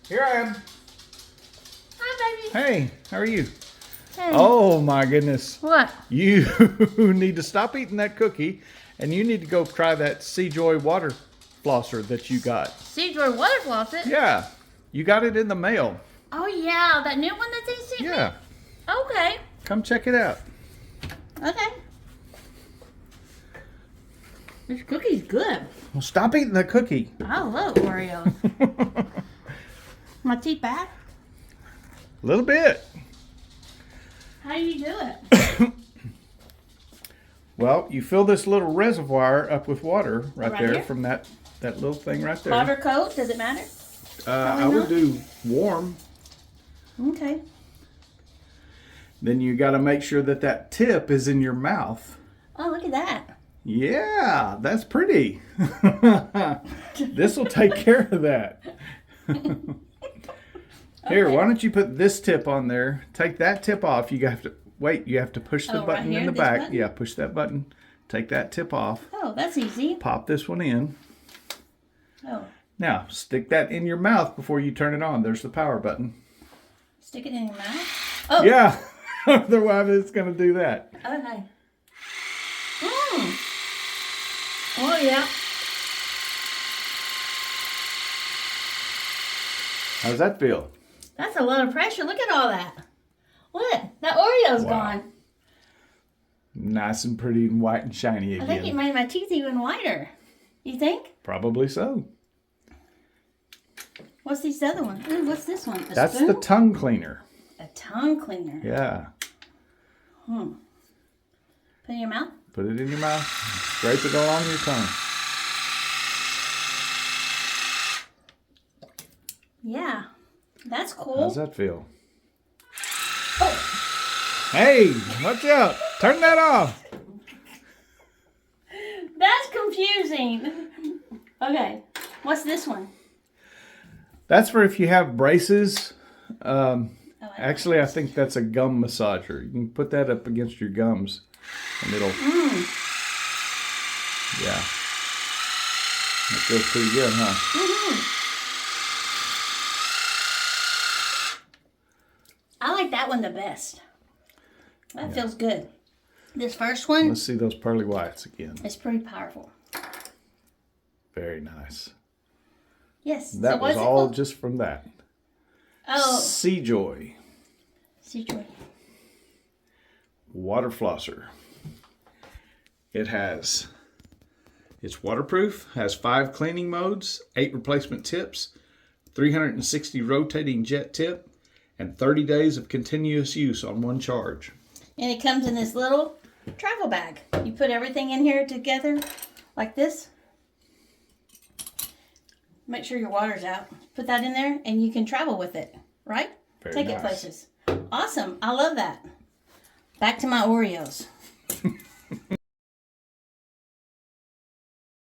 Here I am. Hi, baby. Hey, how are you? Hey. Oh my goodness. What? You need to stop eating that cookie and you need to go try that Sejoy water flosser that you got. Sejoy water faucet? Yeah. You got it in the mail. Oh, yeah. That new one that they sent me? Yeah. Okay. Come check it out. Okay. This cookie's good. Well, stop eating the cookie. I love Oreos. My teeth back? A little bit. How do you do it? Well, you fill this little reservoir up with water right there here? from that little thing right there. Hot or cold? Does it matter? I would not. do warm. Okay. Then you got to make sure that that tip is in your mouth. Oh, look at that. Yeah, that's pretty. This will take care of that. Here, Okay. why don't you put this tip on there? Take that tip off. You have to wait. You have to push the Oh, right button here, in the this back. button? Yeah, push that button. Take that tip off. Oh, that's easy. Pop this one in. Oh, Now, stick that in your mouth before you turn it on. There's the power button. stick it in your mouth? Oh. Yeah, otherwise it's going to do that. Okay. Oh, yeah. How's that feel? That's a lot of pressure. Look at all that. What? That Oreo's Wow. gone. Nice and pretty and white and shiny I think it again. made my teeth even whiter. You think? Probably so. What's this other one? Ooh, what's this one? A That's spoon? the tongue cleaner. A tongue cleaner. Yeah. Put it in your mouth? Put it in your mouth. Scrape it along your tongue. Yeah. That's cool. How's that feel? Oh, Hey, watch out. Turn that off. that's confusing. Okay. What's this one? That's for if you have braces. Oh, Actually, I think that's a gum massager. You can put that up against your gums and it'll... Yeah. That feels pretty good, huh? I like that one the best. That feels good. This first one Let's see those pearly whites again. is pretty powerful. Very nice. Yes. That so what's was it all called? just from that. Oh, Sejoy Sejoy. water flosser. It's waterproof, has 5 cleaning modes, 8 replacement tips, 360 rotating jet tip, and 30 days of continuous use on one charge. And it comes in this little travel bag. You put everything in here together like this. Make sure your water's out. Put that in there and you can travel with it, right? Very Take nice. it places. Awesome. I love that. Back to my Oreos.